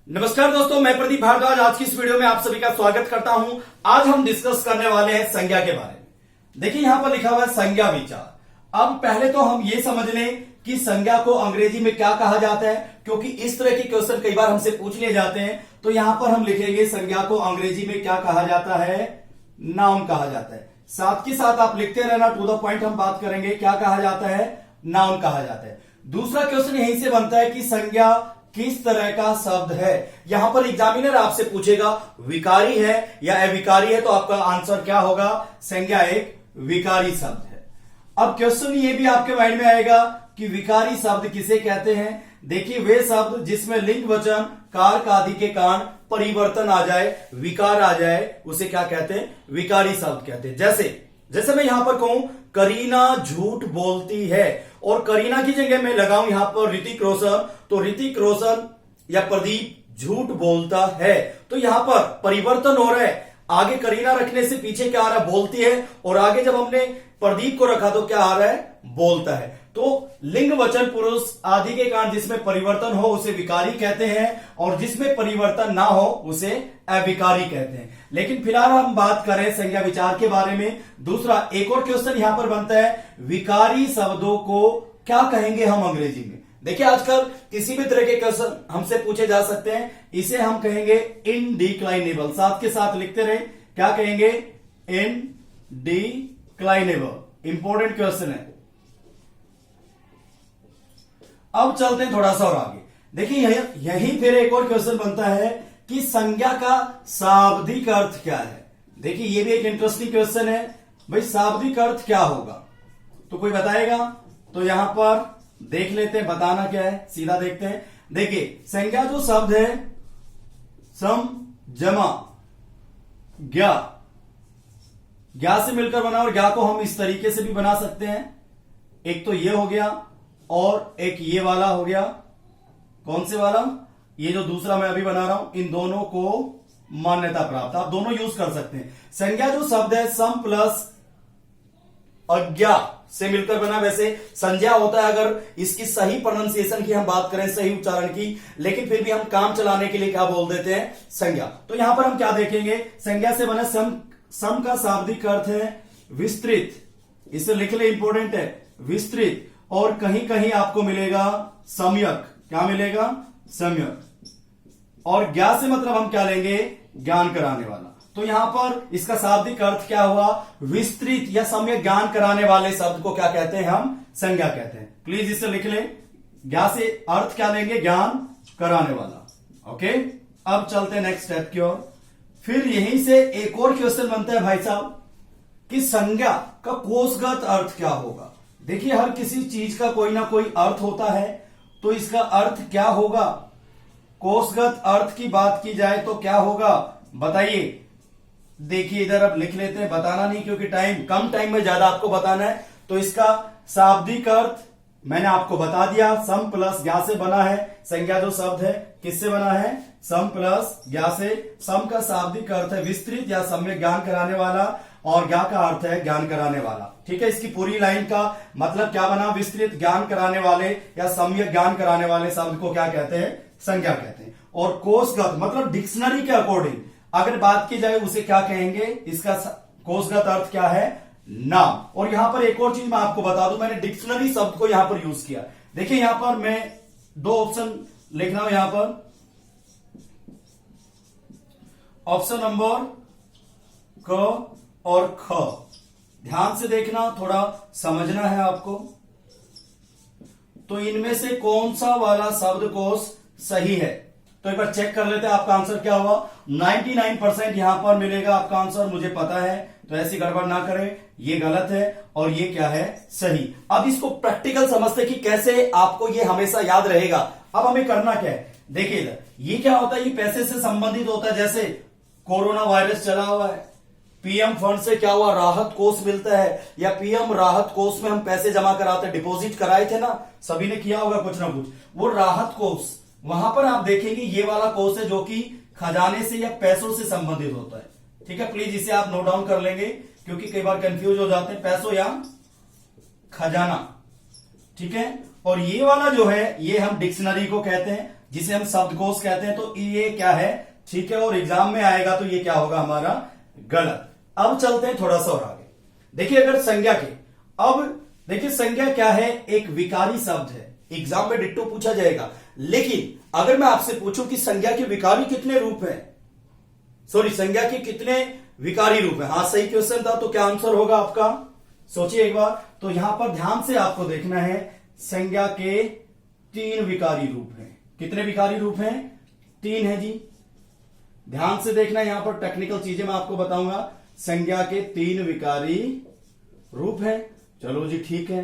नमस्कार दोस्तों, मैं प्रदीप भारद्वाज आज की इस वीडियो में आप सभी का स्वागत करता हूं। आज हम डिस्कस करने वाले हैं संज्ञा के बारे में। देखिए यहां पर लिखा हुआ है संज्ञा विचार। अब पहले तो हम ये समझ लें कि संज्ञा को अंग्रेजी में क्या कहा जाता है, क्योंकि इस तरह के क्वेश्चन कई बार हमसे पूछ लिए जाते हैं। तो यहां पर हम लिखेंगे संज्ञा को अंग्रेजी में क्या कहा जाता है, नाउन कहा जाता है। साथ के साथ आप लिखते रहना, टू द पॉइंट हम बात करेंगे। क्या कहा जाता है, नाउन कहा जाता है। दूसरा क्वेश्चन यहीं से बनता है कि संज्ञा किस तरह का शब्द है। यहां पर एग्जामिनर आपसे पूछेगा विकारी है या अविकारी है, तो आपका आंसर क्या होगा, संज्ञा एक विकारी शब्द है। अब क्वेश्चन ये भी आपके माइंड में आएगा कि विकारी शब्द किसे कहते हैं। देखिए वे शब्द जिसमें लिंग वचन कारक आदि के कारण परिवर्तन आ जाए, विकार आ जाए, उसे क्या कहते हैं, विकारी शब्द कहते हैं। जैसे मैं यहां पर कहूं करीना झूठ बोलती है और करीना की जगह मैं लगाऊं यहां पर ऋतिक रोशन, तो ऋतिक रोशन या प्रदीप झूठ बोलता है। तो यहां पर परिवर्तन हो रहा है। आगे करीना रखने से पीछे क्या आ रहा है, बोलती है, और आगे जब हमने प्रदीप को रखा तो क्या आ रहा है, बोलता है। तो लिंग वचन पुरुष आदि के कारण जिसमें परिवर्तन हो उसे विकारी कहते हैं, और जिसमें परिवर्तन ना हो उसे अविकारी कहते हैं। लेकिन फिलहाल हम बात करें संज्ञा विचार के बारे में। दूसरा एक और क्वेश्चन यहां पर बनता है, विकारी शब्दों को क्या कहेंगे हम अंग्रेजी में। देखिए आजकल किसी भी तरह के क्वेश्चन हमसे पूछे जा सकते हैं। इसे हम कहेंगे इनडिक्लाइनेबल। साथ के साथ लिखते रहे, क्या कहेंगे, इनडिक्लाइनेबल। इंपॉर्टेंट क्वेश्चन है। अब चलते हैं थोड़ा सा और आगे। देखिए यही फिर एक और क्वेश्चन बनता है कि संज्ञा का शाब्दिक अर्थ क्या है। देखिए ये भी एक इंटरेस्टिंग क्वेश्चन है। भाई शाब्दिक अर्थ क्या होगा, तो कोई बताएगा। तो यहां पर देख लेते हैं बताना क्या है, सीधा देखते हैं। देखिए संज्ञा जो शब्द है सम जमा ज्ञा, ज्ञा से मिलकर बना, और ज्ञा को हम इस तरीके से भी बना सकते हैं। एक तो ये हो गया और एक ये वाला हो गया। कौन से वाला, ये जो दूसरा मैं अभी बना रहा हूं, इन दोनों को मान्यता प्राप्त। आप दोनों यूज कर सकते हैं। संज्ञा जो शब्द है सम प्लस अज्ञा से मिलकर बना। वैसे संज्ञा होता है अगर इसकी सही प्रोनाउंसिएशन की हम बात करें, सही उच्चारण की, लेकिन फिर भी हम काम चलाने के लिए क्या बोल देते हैं, संज्ञा। तो यहां पर हम क्या देखेंगे, संज्ञा से बना सम का शाब्दिक अर्थ है विस्तृत। इसे लिख ले, इंपॉर्टेंट है, विस्तृत। और कहीं कहीं आपको मिलेगा सम्यक। क्या मिलेगा, सम्यक। और ज्ञा से मतलब हम क्या लेंगे, ज्ञान कराने वाला। तो यहां पर इसका शाब्दिक अर्थ क्या हुआ, विस्तृत या सम्यक ज्ञान कराने वाले शब्द को क्या कहते हैं, हम संज्ञा कहते हैं। प्लीज इसे लिख लें, ज्ञा से अर्थ क्या लेंगे, ज्ञान कराने वाला। ओके, अब चलते हैं नेक्स्ट स्टेप की ओर। फिर यहीं से एक और क्वेश्चन बनता है भाई साहब कि संज्ञा का कोषगत अर्थ क्या होगा। देखिए हर किसी चीज का कोई ना कोई अर्थ होता है, तो इसका अर्थ क्या होगा। कोषगत अर्थ की बात की जाए तो क्या होगा, बताइए। देखिए इधर अब लिख लेते हैं, बताना नहीं क्योंकि कम टाइम में ज्यादा आपको बताना है। तो इसका शाब्दिक अर्थ मैंने आपको बता दिया, सम प्लस ज्ञा से बना है। संज्ञा जो शब्द है किससे बना है, सम प्लस ज्ञा से। सम का शाब्दिक अर्थ है विस्तृत या सम्यक ज्ञान कराने वाला, और ज्ञा का अर्थ है ज्ञान कराने वाला। ठीक है, इसकी पूरी लाइन का मतलब क्या बना, विस्तृत ज्ञान कराने वाले या सम्यक ज्ञान कराने वाले शब्द को क्या कहते हैं, संज्ञा कहते हैं। और कोषगत मतलब डिक्शनरी के अकॉर्डिंग अगर बात की जाए उसे क्या कहेंगे, इसका कोषगत अर्थ क्या है, नाम। और यहां पर एक और चीज मैं आपको बता दूं, मैंने डिक्शनरी शब्द को यहां पर यूज किया। देखिए यहां पर मैं दो ऑप्शन लिख रहा हूं, यहां पर ऑप्शन नंबर क और ख। ध्यान से देखना, थोड़ा समझना है आपको। तो इनमें से कौन सा वाला शब्दकोश सही है, तो एक बार चेक कर लेते हैं आपका आंसर क्या हुआ। 99% यहां पर मिलेगा आपका आंसर, मुझे पता है। तो ऐसी गड़बड़ ना करें, ये गलत है और ये क्या है, सही। अब इसको प्रैक्टिकल समझते कि कैसे आपको ये हमेशा याद रहेगा। अब हमें करना क्या है, देखिए इधर ये क्या होता है, ये पैसे से संबंधित होता है। जैसे कोरोना वायरस चला हुआ है, पीएम फंड से क्या हुआ, राहत कोष मिलता है, या पीएम राहत कोष में हम पैसे जमा कराते, डिपॉजिट कराए थे ना, सभी ने किया होगा कुछ ना कुछ। वो राहत कोष, वहां पर आप देखेंगे ये वाला कोष है जो कि खजाने से या पैसों से संबंधित होता है। ठीक है, प्लीज इसे आप नोट डाउन कर लेंगे क्योंकि कई बार कंफ्यूज हो जाते हैं, पैसों या खजाना। ठीक है, और ये वाला जो है ये हम डिक्शनरी को कहते हैं, जिसे हम शब्दकोश कहते हैं। तो ये क्या है, ठीक है, और एग्जाम में आएगा तो ये क्या होगा हमारा, गलत। अब चलते हैं थोड़ा सा और आगे। देखिए अगर संज्ञा के, अब देखिए संज्ञा क्या है, एक विकारी शब्द है, एग्जाम में डिट्टो पूछा जाएगा। लेकिन अगर मैं आपसे पूछूं कि संज्ञा के विकारी कितने रूप हैं, सॉरी संज्ञा के कितने विकारी रूप हैं, हाँ सही क्वेश्चन था, तो क्या आंसर होगा आपका, सोचिए एक बार। तो यहां पर ध्यान से आपको देखना है, संज्ञा के 3 विकारी रूप हैं। कितने विकारी रूप हैं, 3 है जी। ध्यान से देखना, यहां पर टेक्निकल चीजें मैं आपको बताऊंगा। संज्ञा के 3 विकारी रूप हैं। चलो जी ठीक है,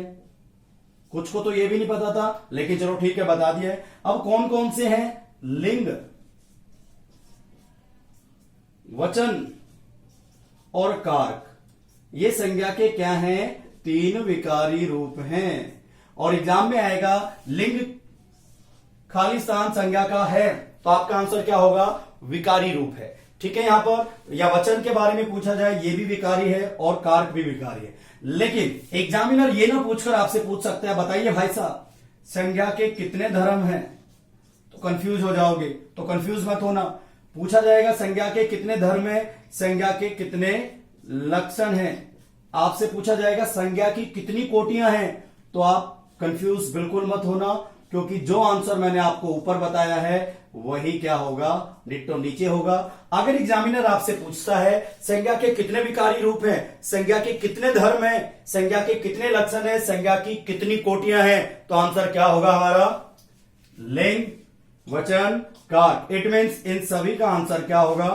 कुछ को तो ये भी नहीं पता था, लेकिन चलो ठीक है बता दिया है। अब कौन कौन से हैं, लिंग, वचन और कारक, ये संज्ञा के क्या हैं, 3 विकारी रूप हैं। और एग्जाम में आएगा लिंग खाली स्थान संज्ञा का है, तो आपका आंसर क्या होगा, विकारी रूप है। ठीक है, यहां पर या वचन के बारे में पूछा जाए, ये भी विकारी है और कारक भी विकारी है। लेकिन एग्जामिनर ये ना पूछकर आपसे पूछ सकता है, बताइए भाई साहब संज्ञा के कितने धर्म हैं, तो कंफ्यूज हो जाओगे, तो कंफ्यूज मत होना। पूछा जाएगा संज्ञा के कितने धर्म हैं, संज्ञा के कितने लक्षण हैं, आपसे पूछा जाएगा संज्ञा की कितनी कोटियां हैं, तो आप कंफ्यूज बिल्कुल मत होना, क्योंकि जो आंसर मैंने आपको ऊपर बताया है वही क्या होगा, डिट्टो नीचे होगा। अगर एग्जामिनर आपसे पूछता है संज्ञा के कितने विकारी रूप हैं, संज्ञा के कितने धर्म हैं, संज्ञा के कितने लक्षण हैं, संज्ञा की कितनी कोटियां हैं, तो आंसर क्या होगा हमारा, लिंग, वचन, कारक। इट मीन्स इन सभी का आंसर क्या होगा,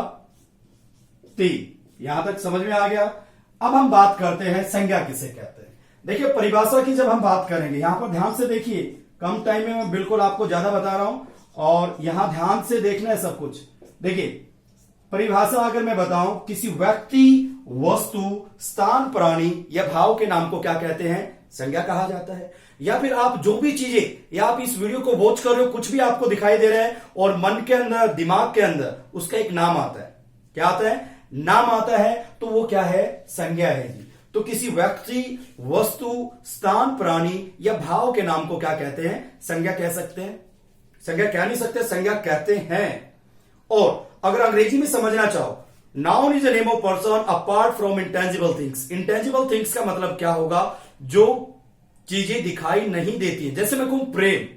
3। यहां तक समझ में आ गया। अब हम बात करते हैं संज्ञा किसे कहते हैं। देखिए परिभाषा की जब हम बात करेंगे, यहां पर ध्यान से देखिए, कम टाइम में मैं बिल्कुल आपको ज्यादा बता रहा हूं और यहां ध्यान से देखना है सब कुछ। देखिए परिभाषा अगर मैं बताऊं, किसी व्यक्ति, वस्तु, स्थान, प्राणी या भाव के नाम को क्या कहते हैं, संज्ञा कहा जाता है। या फिर आप जो भी चीजें, या आप इस वीडियो को वॉच कर रहे हो, कुछ भी आपको दिखाई दे रहा है और मन के अंदर, दिमाग के अंदर उसका एक नाम आता है, क्या आता है, नाम आता है, तो वो क्या है, संज्ञा है जी। तो किसी व्यक्ति, वस्तु, स्थान, प्राणी या भाव के नाम को क्या कहते हैं, संज्ञा कह सकते हैं। संज्ञा कह नहीं सकते, संज्ञा कहते हैं। और अगर अंग्रेजी में समझना चाहो, noun is a name of person apart from intangible things. Intangible things का मतलब क्या होगा, जो चीजें दिखाई नहीं देती है। जैसे मैं कहूं प्रेम,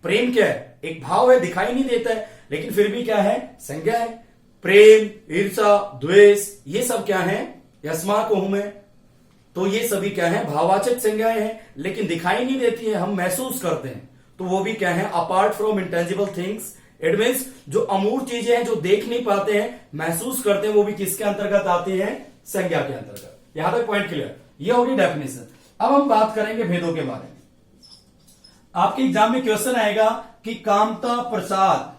प्रेम क्या है, एक भाव है, दिखाई नहीं देता है, लेकिन फिर भी क्या है, संज्ञा है। प्रेम, ईर्षा, द्वेष, ये सब क्या है, यस्मा को हूं मैं, तो ये सभी क्या है, भाववाचक संज्ञाएं हैं, लेकिन दिखाई नहीं देती है, हम महसूस करते हैं, तो वो भी क्या है, apart from intangible things. It means जो अमूर्त चीजें हैं, जो देख नहीं पाते हैं, महसूस करते हैं, वो भी किसके अंतर्गत आती है, संज्ञा के अंतर्गत। यहां तक पॉइंट क्लियर, ये होगी डेफिनेशन। अब हम बात करेंगे भेदों के बारे में। आपके एग्जाम में क्वेश्चन आएगा कि कामता प्रसाद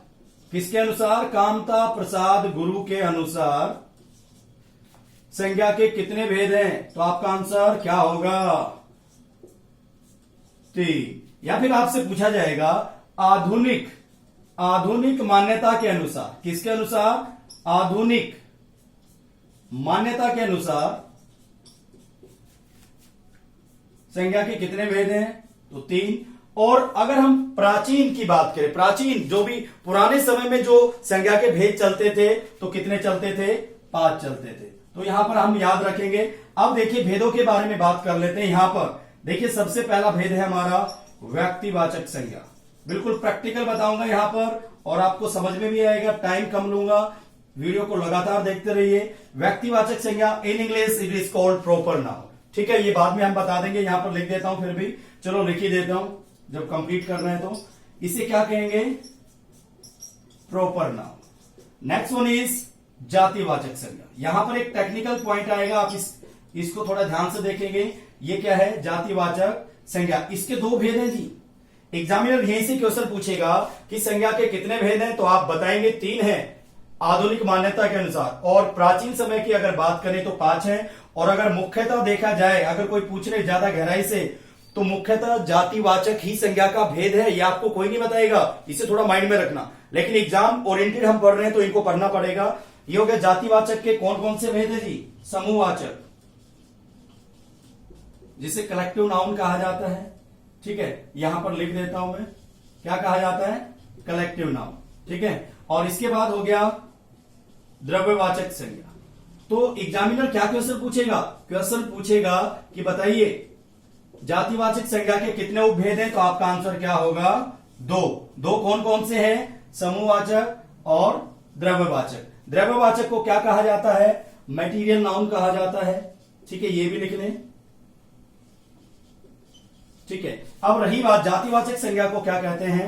किसके अनुसार, कामता प्रसाद गुरु के अनुसार संज्ञा के कितने भेद हैं, तो आपका आंसर क्या होगा, 3। या फिर आपसे पूछा जाएगा आधुनिक, आधुनिक मान्यता के अनुसार, किसके अनुसार, आधुनिक मान्यता के अनुसार संज्ञा के कितने भेद हैं, तो 3। और अगर हम प्राचीन की बात करें, प्राचीन जो भी पुराने समय में जो संज्ञा के भेद चलते थे, तो कितने चलते थे, 5 चलते थे। तो यहां पर हम याद रखेंगे। अब देखिए भेदों के बारे में बात कर लेते हैं। यहां पर देखिए सबसे पहला भेद है हमारा व्यक्तिवाचक संज्ञा। बिल्कुल प्रैक्टिकल बताऊंगा यहां पर, और आपको समझ में भी आएगा, टाइम कम लूंगा, वीडियो को लगातार देखते रहिए। व्यक्तिवाचक संज्ञा, इन English it is called proper noun. ठीक है, ये बाद में हम बता देंगे, यहां पर लिख देता हूं, फिर भी चलो लिख ही देता हूं, जब कंप्लीट कर रहे हैं तो इसे क्या कहेंगे, proper noun. Next one is जातिवाचक संज्ञा। यहां पर एक टेक्निकल पॉइंट आएगा, आप इसको थोड़ा ध्यान से देखेंगे। ये क्या है, जातिवाचक संज्ञा। इसके 2 भेद हैं जी। एग्जामिनर यहीं से क्वेश्चन पूछेगा कि संज्ञा के कितने भेद हैं, तो आप बताएंगे 3 हैं आधुनिक मान्यता के अनुसार, और प्राचीन समय की अगर बात करें तो 5 हैं। और अगर मुख्यतः देखा जाए, अगर कोई पूछ रहे ज्यादा गहराई से, तो मुख्यतः जातिवाचक ही संज्ञा का भेद है। ये आपको कोई नहीं बताएगा, इसे थोड़ा माइंड में रखना। लेकिन एग्जाम ओरिएंटेड हम पढ़ रहे हैं तो इनको पढ़ना पड़ेगा। ये हो गया जातिवाचक के कौन कौन से भेद है जी, समूहवाचक जिसे कलेक्टिव नाउन कहा जाता है, ठीक है, यहां पर लिख देता हूं मैं, क्या कहा जाता है, कलेक्टिव नाउन। ठीक है, और इसके बाद हो गया द्रव्यवाचक संज्ञा। तो एग्जामिनर क्या क्वेश्चन पूछेगा, क्वेश्चन पूछेगा कि बताइए जातिवाचक संज्ञा के कितने उपभेद हैं, तो आपका आंसर क्या होगा, दो। दो कौन कौन से हैं, समूहवाचक और द्रव्यवाचक। द्रव्यवाचक को क्या कहा जाता है, मटेरियल नाउन कहा जाता है। ठीक है, ये भी लिख लें। ठीक है, अब रही बात जातिवाचक संज्ञा को क्या कहते हैं,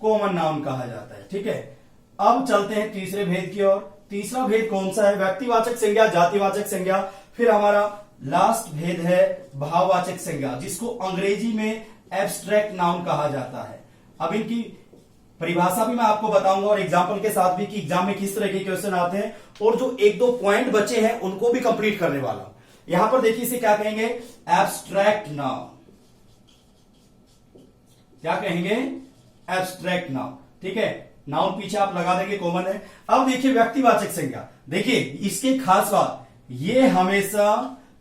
कॉमन नाउन कहा जाता है। ठीक है, अब चलते हैं तीसरे भेद की ओर। तीसरा भेद कौन सा है, व्यक्तिवाचक संज्ञा, जातिवाचक संज्ञा, फिर हमारा लास्ट भेद है भाववाचक संज्ञा, जिसको अंग्रेजी में एब्स्ट्रैक्ट नाउन कहा जाता है। अब इनकी परिभाषा भी मैं आपको बताऊंगा और एग्जाम्पल के साथ भी कि एग्जाम में किस तरह के क्वेश्चन आते हैं, और जो एक दो पॉइंट बचे हैं उनको भी कंप्लीट करने वाला हूं। यहां पर देखिए इसे क्या कहेंगे, एब्स्ट्रैक्ट नाउन। क्या कहेंगे, एब्स्ट्रैक्ट नाउन। ठीक है, नाउन पीछे आप लगा देंगे, कॉमन है। अब देखिए व्यक्तिवाचक संज्ञा, देखिए इसकी खास बात, ये हमेशा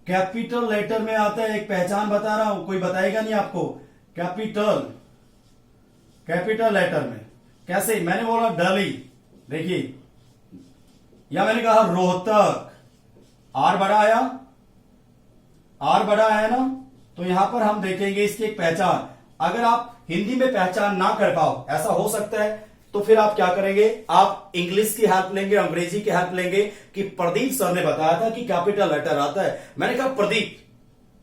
कैपिटल लेटर में आता है। एक पहचान बता रहा हूं, कोई बताएगा नहीं आपको, कैपिटल लेटर में। कैसे, मैंने बोला दिल्ली, देखिए, या मैंने कहा रोहतक, आर बड़ा आया, आर बड़ा है ना, तो यहां पर हम देखेंगे इसकी एक पहचान। अगर आप हिंदी में पहचान ना कर पाओ, ऐसा हो सकता है, तो फिर आप क्या करेंगे, आप इंग्लिश की हेल्प लेंगे, अंग्रेजी की हेल्प लेंगे कि प्रदीप सर ने बताया था कि कैपिटल लेटर आता है, मैंने कहा प्रदीप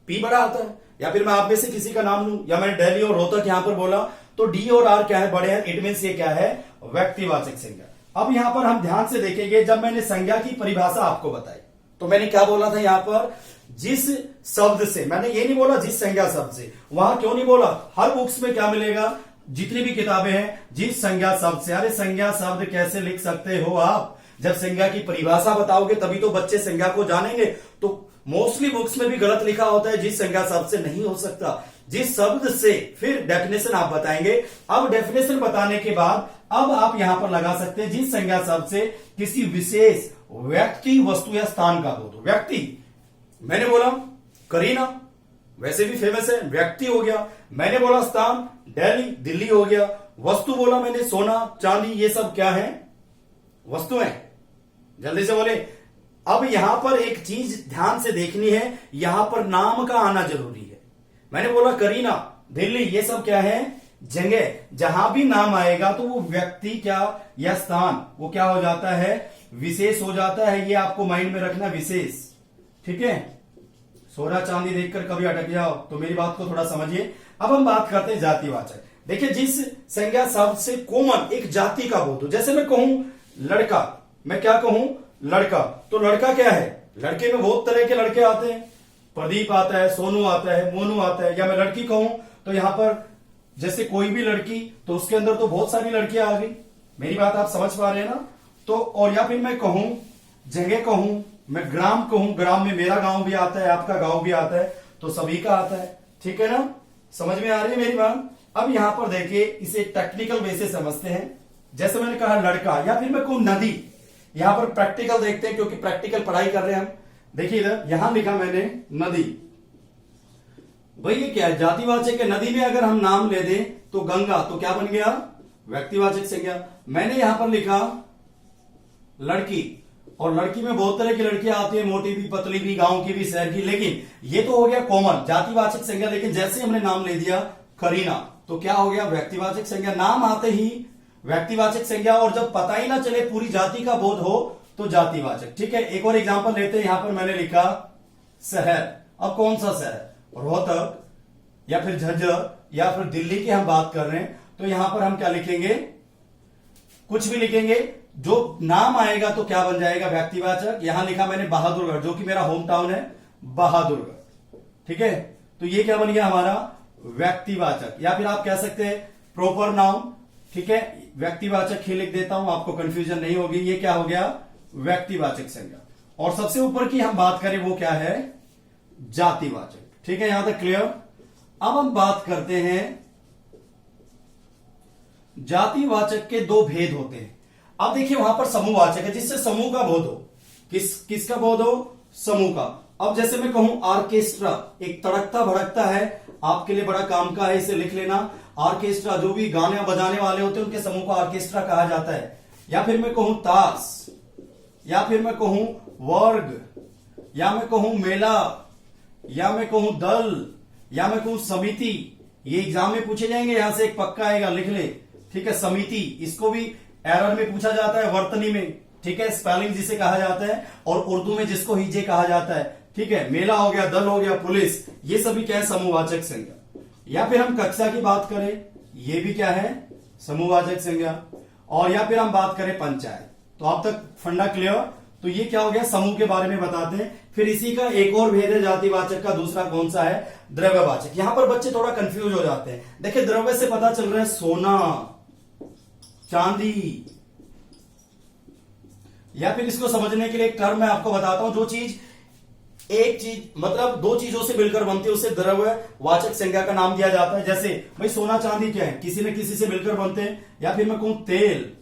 पी बड़ा आता है, या फिर मैं आप में से किसी का नाम लूं, या मैंने दिल्ली और रोहतक यहां पर बोला, तो डी और आर क्या है, बड़े हैं, इट मीन्स ये क्या है, व्यक्तिवाचक संज्ञा। अब यहां पर हम ध्यान से देखेंगे, जब मैंने संज्ञा की परिभाषा आपको बताई तो मैंने क्या बोला था, यहां पर जिस शब्द से, मैंने ये नहीं बोला जिस संज्ञा शब्द से, वहां क्यों नहीं बोला, हर बुक्स में क्या मिलेगा, जितनी भी किताबें हैं, जिस संज्ञा शब्द से। अरे संज्ञा शब्द कैसे लिख सकते हो आप, जब संज्ञा की परिभाषा बताओगे तभी तो बच्चे संज्ञा को जानेंगे। तो मोस्टली बुक्स में भी गलत लिखा होता है, जिस संज्ञा शब्द से नहीं हो सकता, जिस शब्द से। फिर डेफिनेशन आप बताएंगे। अब डेफिनेशन बताने के बाद अब आप यहां पर लगा सकते हैं, जिस संज्ञा शब्द से किसी विशेष व्यक्ति, वस्तु या स्थान का बोध हो। व्यक्ति मैंने बोला करीना, वैसे भी फेमस है, व्यक्ति हो गया। मैंने बोला स्थान दिल्ली, दिल्ली हो गया। वस्तु बोला मैंने सोना चांदी, ये सब क्या है, वस्तुएं। जल्दी से बोले। अब यहां पर एक चीज ध्यान से देखनी है, यहां पर नाम का आना जरूरी है। मैंने बोला करीना, दिल्ली, ये सब क्या है, जगह। जहां भी नाम आएगा तो वो व्यक्ति क्या या स्थान, वो क्या हो जाता है, विशेष हो जाता है। ये आपको माइंड में रखना, विशेष। ठीक है, सोना चांदी देखकर कभी अटक जाओ, तो मेरी बात को थोड़ा समझिए। अब हम बात करते हैं जातिवाचक। देखिए जिस संज्ञा शब्द से कॉमन एक जाति का बोध हो, जैसे मैं कहूं लड़का, मैं क्या कहूं, लड़का, तो लड़का क्या है, लड़के में बहुत तरह के लड़के आते हैं, प्रदीप आता है, सोनू आता है, मोनू आता है। या मैं लड़की कहूं तो यहां पर जैसे कोई भी लड़की, तो उसके अंदर तो बहुत सारी लड़कियां आ गई। मेरी बात आप समझ पा रहे हैं ना। तो और या फिर मैं कहूं जगह, कहूं मैं ग्राम, कहूं ग्राम में मेरा गांव भी आता है, आपका गांव भी आता है, तो सभी का आता है। ठीक है ना, समझ में आ रही है मेरी बात। अब यहां पर देखिए, इसे टेक्निकल वे से समझते हैं। जैसे मैंने कहा लड़का, या फिर मैं कहूं नदी, यहां पर प्रैक्टिकल देखते हैं, क्योंकि प्रैक्टिकल पढ़ाई कर रहे हैं हम। देखिए इधर यहां लिखा मैंने नदी, भाई ये क्या है, जातिवाचक है। नदी में अगर हम नाम ले दें तो गंगा, तो क्या बन गया, व्यक्तिवाचक संज्ञा। मैंने यहां पर लिखा लड़की, और लड़की में बहुत तरह की लड़कियां आती है, मोटी भी, पतली भी, गांव की भी, शहर की। लेकिन ये तो हो गया कॉमन जातिवाचक संज्ञा। लेकिन जैसे हमने नाम ले दिया करीना, तो क्या हो गया, व्यक्तिवाचक संज्ञा। नाम आते ही व्यक्तिवाचक संज्ञा, और जब पता ही ना चले पूरी जाति का बोध हो तो जातिवाचक। ठीक है, एक और एग्जांपल लेते हैं। यहां पर मैंने लिखा शहर। अब कौन सा शहर, रोहतक या फिर झज्जर या फिर दिल्ली की हम बात कर रहे हैं, तो यहां पर हम क्या लिखेंगे, कुछ भी लिखेंगे, जो नाम आएगा तो क्या बन जाएगा, व्यक्तिवाचक। यहां लिखा मैंने बहादुरगढ़, जो कि मेरा होम टाउन है, बहादुरगढ़। ठीक है, तो ये क्या बन गया हमारा, व्यक्तिवाचक। या फिर आप कह सकते हैं प्रॉपर नाउन। ठीक है, व्यक्तिवाचक ही लिख देता हूं, आपको कंफ्यूजन नहीं होगी। ये क्या हो गया, व्यक्तिवाचक संज्ञा। और सबसे ऊपर की हम बात करें वो क्या है, जातिवाचक। ठीक है, यहां तक क्लियर। अब हम बात करते हैं, जातिवाचक के दो भेद होते हैं। अब देखिए वहां पर समूहवाचक है, जिससे समूह का बोध हो। किसका बोध हो, समूह का। अब जैसे मैं कहूं ऑर्केस्ट्रा, एक तड़कता भड़कता है, आपके लिए बड़ा काम का है, इसे लिख लेना। ऑर्केस्ट्रा, जो भी गाने बजाने वाले होते हैं उनके समूह को ऑर्केस्ट्रा कहा जाता है। या फिर मैं कहूं ताश, या फिर मैं कहूं वर्ग, या मैं कहूं मेला, या मैं कहूं दल, या मैं कहूं समिति। ये एग्जाम में पूछे जाएंगे, यहां से एक पक्का आएगा, लिख ले। ठीक है, समिति, इसको भी एरर में पूछा जाता है, वर्तनी में। ठीक है, स्पेलिंग जिसे कहा जाता है, और उर्दू में जिसको हिजे कहा जाता है। ठीक है, मेला हो गया, दल हो गया, पुलिस, ये सभी क्या है, समूहवाचक संज्ञा। या फिर हम कक्षा की बात करें, ये भी क्या है, समूहवाचक संज्ञा। और या फिर हम बात करें पंचायत। तो अब तक फंडा क्लियर। तो ये क्या हो गया, समूह के बारे में बताते हैं। फिर इसी का एक और भेद है जातिवाचक का, दूसरा कौन सा है, द्रव्यवाचक। यहां पर बच्चे थोड़ा कंफ्यूज हो जाते हैं। देखिए, द्रव्य से पता चल रहा है सोना, चांदी। या फिर इसको समझने के लिए एक टर्म मैं आपको बताता हूं, जो चीज एक चीज मतलब दो चीजों से मिलकर बनती है उसे द्रव्यवाचक संज्ञा का नाम दिया जाता है। जैसे भाई सोना चांदी क्या है, किसी न किसी से मिलकर बनते हैं। या फिर मैं कहूं तेल,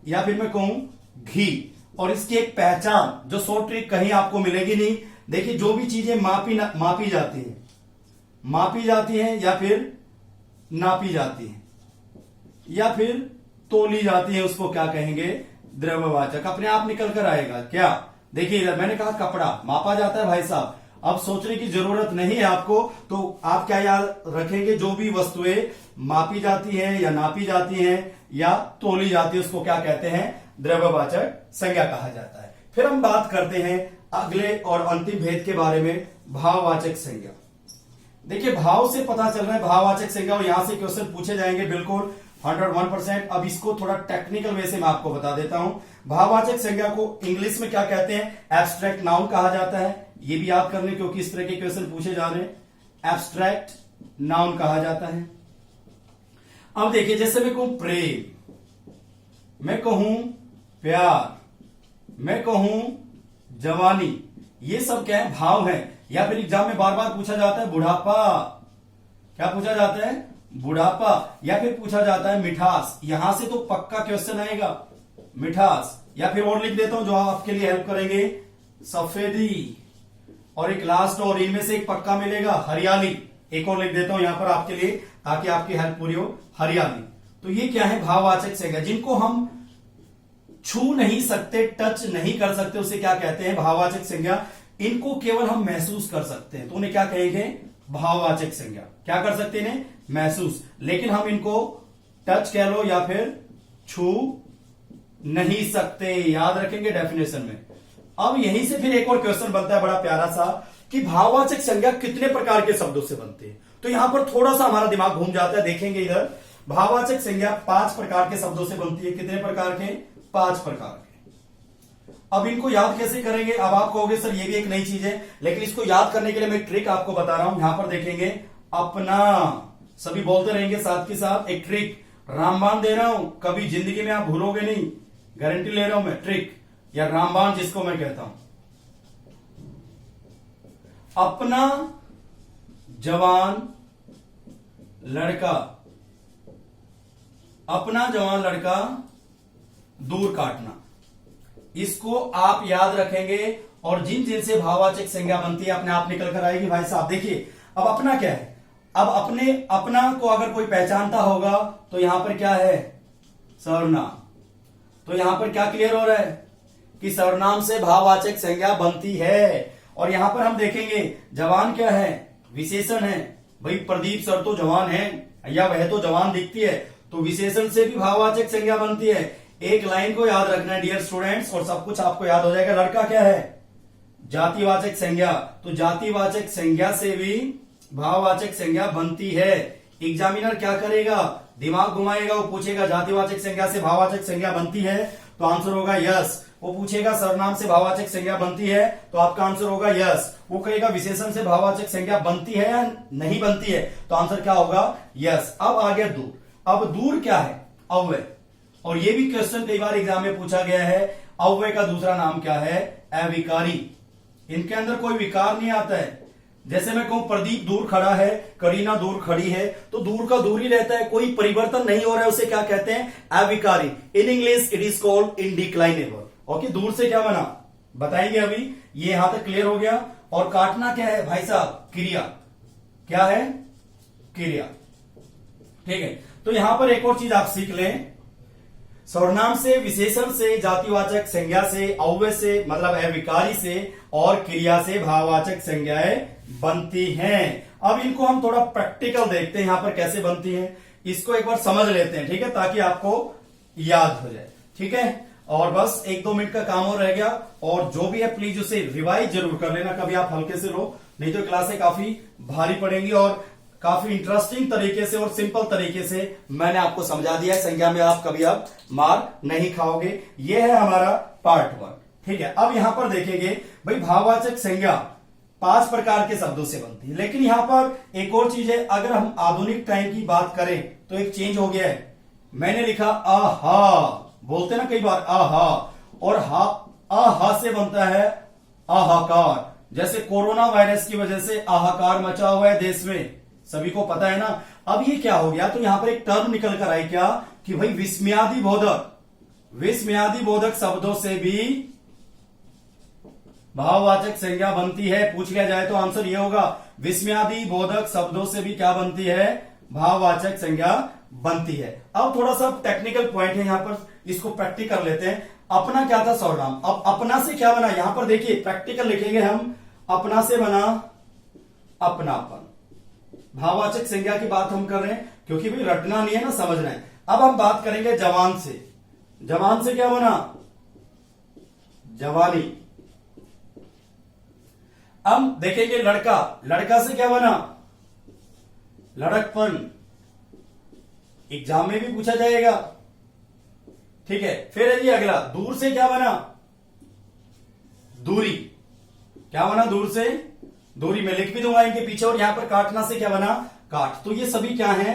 या फिर मैं कहूं घी। और इसकी एक पहचान, जो शॉर्ट ट्रिक कहीं आपको मिलेगी नहीं। देखिए, जो भी चीजें मापी जाती हैं, या फिर नापी जाती हैं, या फिर तोली जाती है, उसको क्या कहेंगे, द्रव्यवाचक। अपने आप निकल कर आएगा क्या। देखिए इधर मैंने कहा कपड़ा मापा जाता है भाई साहब, अब सोचने की जरूरत नहीं है आपको। तो आप क्या याद रखेंगे, जो भी वस्तुएं मापी जाती हैं या नापी जाती हैं या तोली जाती है, उसको क्या कहते हैं, द्रव्यवाचक संज्ञा कहा जाता है। फिर हम बात करते हैं अगले और अंतिम भेद के बारे में, भाववाचक संज्ञा। देखिए, भाव से पता चल रहा है भाववाचक संज्ञा, और यहां से क्वेश्चन पूछे जाएंगे बिल्कुल 101%। अब इसको थोड़ा टेक्निकल वे से मैं आपको बता देता हूं। भाववाचक संज्ञा को इंग्लिश में क्या कहते हैं, एब्स्ट्रैक्ट नाउन कहा जाता है। ये भी याद कर लें क्योंकि इस तरह के क्वेश्चन पूछे जा रहे हैं। एब्स्ट्रैक्ट नाउन कहा जाता है। अब देखिए, जैसे मैं कहूं प्रेम, मैं कहूं प्यार, मैं कहूं जवानी, ये सब क्या है, भाव है। या फिर एग्जाम में बार बार पूछा जाता है बुढ़ापा, क्या पूछा जाता है, बुढ़ापा। या फिर पूछा जाता है मिठास, यहां से तो पक्का क्वेश्चन आएगा, मिठास। या फिर और लिख देता हूं जो आपके लिए हेल्प करेंगे, सफेदी। और एक लास्ट, और इनमें से एक पक्का मिलेगा, हरियाली। एक और लिख देता हूं यहां पर आपके लिए, ताकि आपकी हेल्प पूरी हो, हरियाली। तो ये क्या है, भाववाचक संज्ञा, जिनको हम छू नहीं सकते, टच नहीं कर सकते, उसे क्या कहते हैं, भाववाचक संज्ञा। इनको केवल हम महसूस कर सकते हैं, तो उन्हें क्या कहेंगे, भाववाचक संज्ञा। क्या कर सकते हैं, महसूस, लेकिन हम इनको टच कह लो या फिर छू नहीं सकते। याद रखेंगे डेफिनेशन में। अब यहीं से फिर एक और क्वेश्चन बनता है बड़ा प्यारा सा, कि भाववाचक संज्ञा कितने प्रकार के शब्दों से बनती है। तो यहां पर थोड़ा सा हमारा दिमाग घूम जाता है। देखेंगे इधर, भाववाचक संज्ञा 5 प्रकार के शब्दों से बनती है। कितने प्रकार के, 5 प्रकार के। अब इनको याद कैसे करेंगे, अब आप कहोगे सर ये भी एक नई चीज है, लेकिन इसको याद करने के लिए मैं ट्रिक आपको बता रहा हूं। यहां पर देखेंगे, अपना, सभी बोलते रहेंगे साथ के साथ। एक ट्रिक, रामबाण दे रहा हूं, कभी जिंदगी में आप भूलोगे नहीं, गारंटी ले रहा हूं मैं। ट्रिक या रामबाण जिसको मैं कहता हूं, अपना जवान लड़का, अपना जवान लड़का दूर काटना। इसको आप याद रखेंगे, और जिन जिन से भाववाचक संज्ञा बनती है अपने आप निकल कर आएगी भाई साहब। देखिए, अब अपना क्या है, अब अपना को अगर कोई पहचानता होगा तो यहां पर क्या है, सर्वनाम। तो यहां पर क्या क्लियर हो रहा है कि सर्वनाम से भाववाचक संज्ञा बनती है। और यहां पर हम देखेंगे, जवान क्या है, विशेषण है। भाई प्रदीप सर तो जवान है, या वह तो जवान दिखती है, तो विशेषण से भी भाववाचक संज्ञा बनती है। एक लाइन को याद रखना है डियर स्टूडेंट्स, और सब कुछ आपको याद हो जाएगा। लड़का क्या है, जातिवाचक संज्ञा, तो जातिवाचक संज्ञा से भी भाववाचक संज्ञा बनती है। एग्जामिनर क्या करेगा, दिमाग घुमाएगा, वो पूछेगा जातिवाचक संज्ञा से भाववाचक संज्ञा बनती है, तो आंसर होगा यस। वो पूछेगा सर्वनाम से भाववाचक संज्ञा बनती है, तो आपका आंसर होगा यस। वो कहेगा विशेषण से भाववाचक संज्ञा बनती है या नहीं बनती है, तो आंसर क्या होगा, यस। अब आ गया दूर। अब दूर क्या है, अव्यय। और ये भी क्वेश्चन कई बार एग्जाम में पूछा गया है, अव्यय का दूसरा नाम क्या है, अविकारी। इनके अंदर कोई विकार नहीं आता है। जैसे मैं कहूं प्रदीप दूर खड़ा है, करीना दूर खड़ी है, तो दूर का दूर ही रहता है, कोई परिवर्तन नहीं हो रहा है, उसे क्या कहते हैं, अविकारी। In English it is called indeclinable. Okay, दूर से क्या बना, बताएंगे अभी। ये यहां तक क्लियर हो गया। और काटना क्या है भाई साहब? क्रिया। क्या है? क्रिया। ठीक है, तो यहां पर एक और चीज आप सीख लें। सर्वनाम से, विशेषण से, जातिवाचक संज्ञा से, अव्यय से मतलब अविकारी से और क्रिया से भाववाचक संज्ञाएं बनती हैं। अब इनको हम थोड़ा प्रैक्टिकल देखते हैं, यहां पर कैसे बनती हैं, इसको एक बार समझ लेते हैं, ठीक है, ताकि आपको याद हो जाए। ठीक है, और बस 1-2 मिनट का काम और रह गया। और जो भी है प्लीज उसे रिवाइज जरूर कर लेना, कभी आप हल्के से लो, नहीं तो क्लासें काफी भारी पड़ेंगी। और काफी इंटरेस्टिंग तरीके से और सिंपल तरीके से मैंने आपको समझा दिया है, संज्ञा में आप कभी आप मार नहीं खाओगे। यह है हमारा पार्ट 1। ठीक है, अब यहां पर देखेंगे भाई भाववाचक संज्ञा 5 प्रकार के शब्दों से बनती है। लेकिन यहां पर एक और चीज है, अगर हम आधुनिक टाइम की बात करें तो एक चेंज हो गया है। मैंने लिखा आहा, बोलते ना कई बार आहा, और आहा से बनता है आहाकार। जैसे कोरोना वायरस की वजह से आहाकार मचा हुआ है देश में, सभी को पता है ना। अब ये क्या हो गया, तो यहां पर एक टर्म निकल कर आई क्या कि भाई विस्मयादि बोधक शब्दों से भी भाववाचक संज्ञा बनती है। पूछ लिया जाए तो आंसर ये होगा, विस्मयादि बोधक शब्दों से भी क्या बनती है? भाववाचक संज्ञा बनती है। अब थोड़ा सा टेक्निकल पॉइंट है यहां पर, इसको प्रैक्टिस कर लेते हैं। अपना क्या था? सर्वनाम। अब अपना से क्या बना? यहां पर देखिए प्रैक्टिकल लिखेंगे हम। अपना से बना अपनापन। भाववाचक संज्ञा की बात हम कर रहे हैं क्योंकि भाई रटना नहीं है ना, समझना है। अब हम बात करेंगे जवान से। जवान से क्या बना? जवानी। अब देखेंगे लड़का। लड़का से क्या बना? लड़कपन। एग्जाम में भी पूछा जाएगा। ठीक है, फिर है जी अगला, दूर से क्या बना? दूरी। क्या बना? दूर से दूरी। में लिख भी दूंगा इनके पीछे। और यहां पर काटना से क्या बना? काट। तो ये सभी क्या हैं?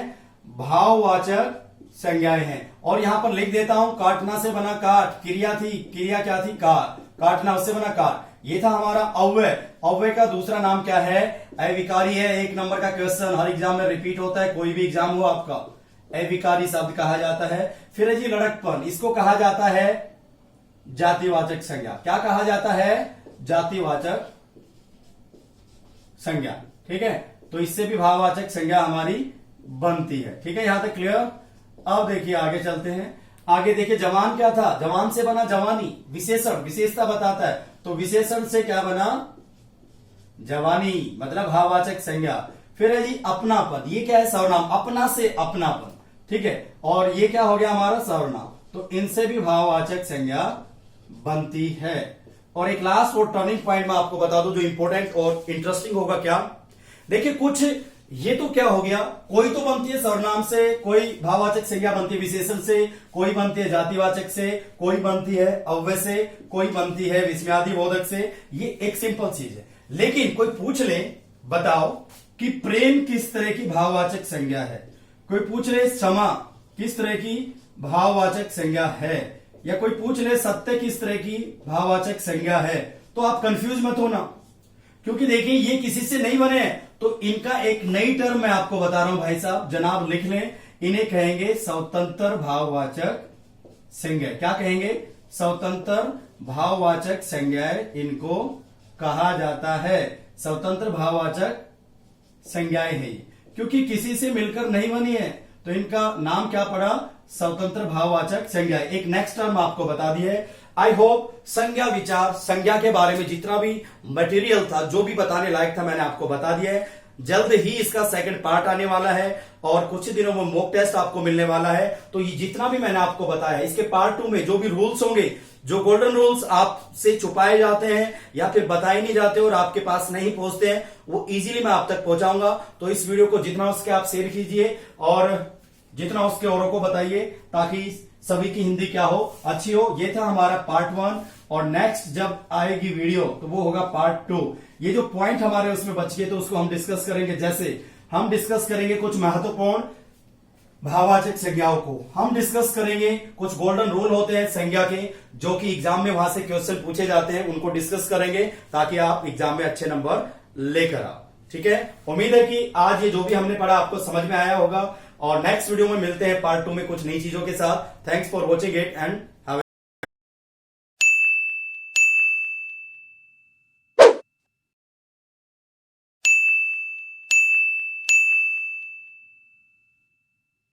भाववाचक संज्ञाएं हैं। और यहां पर लिख देता हूं, काटना से बना काट, क्रिया थी, क्रिया क्या थी? काट। काटना उससे बना काट। ये था हमारा अव्यय। अव्यय का दूसरा नाम क्या है? अविकारी है। 1 नंबर का क्वेश्चन हर एग्जाम में रिपीट होता है, कोई भी एग्जाम हो आपका। अविकारी शब्द कहा जाता है। फिर है जी लड़कपन, इसको कहा जाता है जातिवाचक संज्ञा। क्या कहा जाता है? जातिवाचक संज्ञा। ठीक है, तो इससे भी भाववाचक संज्ञा हमारी बनती है। ठीक है, यहां तक क्लियर। अब देखिए आगे चलते हैं। आगे देखिए जवान क्या था? जवान से बना जवानी। विशेषण, विशेषता बताता है, तो विशेषण से क्या बना? जवानी, मतलब भाववाचक संज्ञा। फिर है जी अपनापन। ये क्या है? सर्वनाम। अपना से अपनापन। ठीक है, और ये क्या हो गया हमारा? सर्वनाम। तो इनसे भी भाववाचक संज्ञा बनती है। और एक लास्ट और टर्निंग पॉइंट मैं आपको बता दूं जो इंपॉर्टेंट और इंटरेस्टिंग होगा। क्या? देखिए कुछ, ये तो क्या हो गया, कोई तो बनती है सर्वनाम से, कोई भाववाचक संज्ञा बनती है विशेषण से, कोई बनती है जातिवाचक से, कोई बनती है अव्यय से, कोई बनती है विस्मयादि बोधक से। ये एक सिंपल चीज है। लेकिन कोई पूछ ले, बताओ कि प्रेम किस तरह की भाववाचक संज्ञा है? कोई पूछ ले क्षमा किस तरह की भाववाचक संज्ञा है? या कोई पूछ ले सत्य किस तरह की भाववाचक संज्ञा है? तो आप कंफ्यूज मत होना, क्योंकि देखिए ये किसी से नहीं बने हैं। तो इनका एक नई टर्म मैं आपको बता रहा हूं भाई साहब, जनाब लिख लें। इन्हें कहेंगे स्वतंत्र भाववाचक संज्ञा। क्या कहेंगे? स्वतंत्र भाववाचक संज्ञाएं इनको कहा जाता है। स्वतंत्र भाववाचक संज्ञाएं है, क्योंकि किसी से मिलकर नहीं बनी है, तो इनका नाम क्या पड़ा? स्वतंत्र भाववाचक संज्ञा। एक नेक्स्ट टर्म आपको बता दी है। आई होप संज्ञा विचार, संज्ञा के बारे में जितना भी मटेरियल था, जो भी बताने लायक था, मैंने आपको बता दिया है। जल्द ही इसका सेकंड पार्ट आने वाला है और कुछ दिनों में मॉक टेस्ट आपको मिलने वाला है। तो ये जितना भी मैंने आपको बताया, इसके पार्ट 2 में जो भी रूल्स होंगे, जो गोल्डन रूल्स आपसे छुपाए जाते हैं या फिर बताए नहीं जाते और आपके पास नहीं पहुंचते हैं, वो इजीली मैं आप तक पहुंचाऊंगा। तो इस वीडियो को जितना उसके आप शेयर कीजिए और जितना उसके औरों को बताइए, ताकि सभी की हिंदी क्या हो? अच्छी हो। ये था हमारा पार्ट 1 और नेक्स्ट जब आएगी वीडियो तो वो होगा पार्ट 2। ये जो पॉइंट हमारे उसमें बच गए तो उसको हम डिस्कस करेंगे। जैसे हम डिस्कस करेंगे कुछ महत्वपूर्ण भाववाचक संज्ञाओं को, हम डिस्कस करेंगे कुछ गोल्डन रूल होते हैं संज्ञा के, जो कि एग्जाम में वहां से क्वेश्चन पूछे जाते हैं, उनको डिस्कस करेंगे ताकि आप एग्जाम में अच्छे नंबर लेकर आओ। ठीक है, उम्मीद है कि आज ये जो भी हमने पढ़ा आपको समझ में आया होगा और नेक्स्ट वीडियो में मिलते हैं पार्ट 2 में कुछ नई चीजों के साथ। Thanks for watching it and